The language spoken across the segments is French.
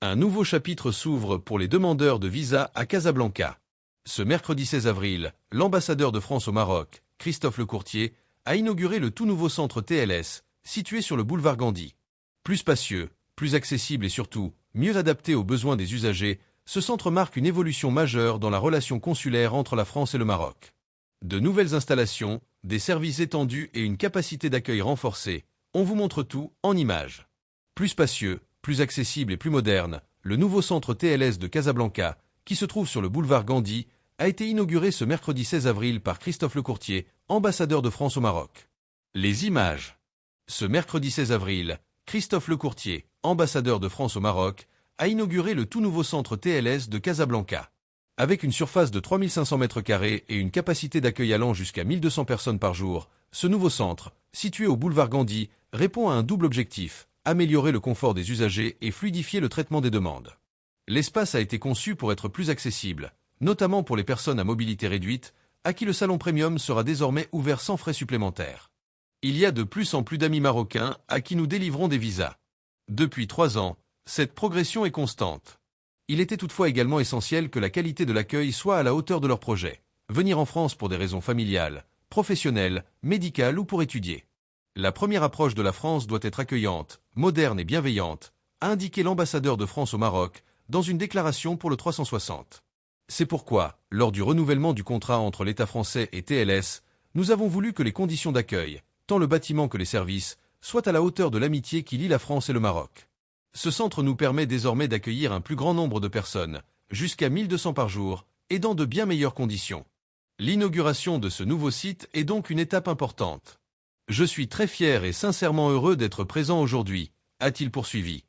Un nouveau chapitre s'ouvre pour les demandeurs de visa à Casablanca. Ce mercredi 16 avril, l'ambassadeur de France au Maroc, Christophe Lecourtier, a inauguré le tout nouveau centre TLS, situé sur le boulevard Gandhi. Plus spacieux, plus accessible et surtout, mieux adapté aux besoins des usagers, ce centre marque une évolution majeure dans la relation consulaire entre la France et le Maroc. De nouvelles installations, des services étendus et une capacité d'accueil renforcée, on vous montre tout en images. Plus spacieux, plus accessible et plus moderne, le nouveau centre TLS de Casablanca, qui se trouve sur le boulevard Gandhi, a été inauguré ce mercredi 16 avril par Christophe Lecourtier, ambassadeur de France au Maroc. Les images. Ce mercredi 16 avril, Christophe Lecourtier, ambassadeur de France au Maroc, a inauguré le tout nouveau centre TLS de Casablanca. Avec une surface de 3500 m² et une capacité d'accueil allant jusqu'à 1200 personnes par jour, ce nouveau centre, situé au boulevard Gandhi, répond à un double objectif: améliorer le confort des usagers et fluidifier le traitement des demandes. L'espace a été conçu pour être plus accessible, notamment pour les personnes à mobilité réduite, à qui le salon premium sera désormais ouvert sans frais supplémentaires. Il y a de plus en plus d'amis marocains à qui nous délivrons des visas. Depuis 3 ans, cette progression est constante. Il était toutefois également essentiel que la qualité de l'accueil soit à la hauteur de leur projet. Venir en France pour des raisons familiales, professionnelles, médicales ou pour étudier. La première approche de la France doit être accueillante, moderne et bienveillante, a indiqué l'ambassadeur de France au Maroc dans une déclaration pour le 360. C'est pourquoi, lors du renouvellement du contrat entre l'État français et TLS, nous avons voulu que les conditions d'accueil, tant le bâtiment que les services, soient à la hauteur de l'amitié qui lie la France et le Maroc. Ce centre nous permet désormais d'accueillir un plus grand nombre de personnes, jusqu'à 1200 par jour, et dans de bien meilleures conditions. L'inauguration de ce nouveau site est donc une étape importante. Je suis très fier et sincèrement heureux d'être présent aujourd'hui, a-t-il poursuivi.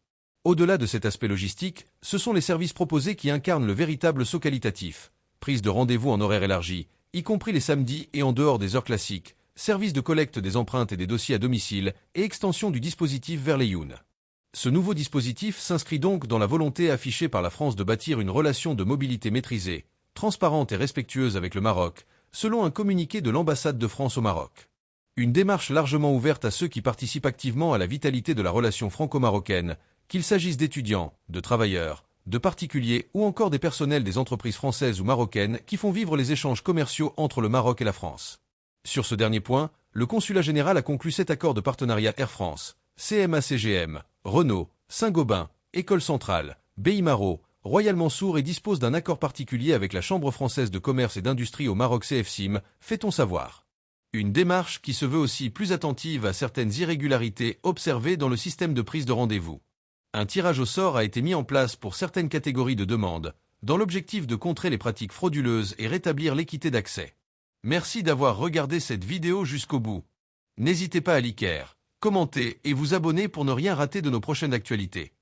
Au-delà de cet aspect logistique, ce sont les services proposés qui incarnent le véritable saut qualitatif. Prise de rendez-vous en horaire élargi, y compris les samedis et en dehors des heures classiques, service de collecte des empreintes et des dossiers à domicile et extension du dispositif vers les Younes. Ce nouveau dispositif s'inscrit donc dans la volonté affichée par la France de bâtir une relation de mobilité maîtrisée, transparente et respectueuse avec le Maroc, selon un communiqué de l'ambassade de France au Maroc. Une démarche largement ouverte à ceux qui participent activement à la vitalité de la relation franco-marocaine, qu'il s'agisse d'étudiants, de travailleurs, de particuliers ou encore des personnels des entreprises françaises ou marocaines qui font vivre les échanges commerciaux entre le Maroc et la France. Sur ce dernier point, le consulat général a conclu 7 accords de partenariat Air France, CMA-CGM, Renault, Saint-Gobain, École Centrale, BI-Maro, Royal Mansour et dispose d'un accord particulier avec la Chambre française de commerce et d'industrie au Maroc CFCIM, fait-on savoir. Une démarche qui se veut aussi plus attentive à certaines irrégularités observées dans le système de prise de rendez-vous. Un tirage au sort a été mis en place pour certaines catégories de demandes, dans l'objectif de contrer les pratiques frauduleuses et rétablir l'équité d'accès. Merci d'avoir regardé cette vidéo jusqu'au bout. N'hésitez pas à liker, commenter et vous abonner pour ne rien rater de nos prochaines actualités.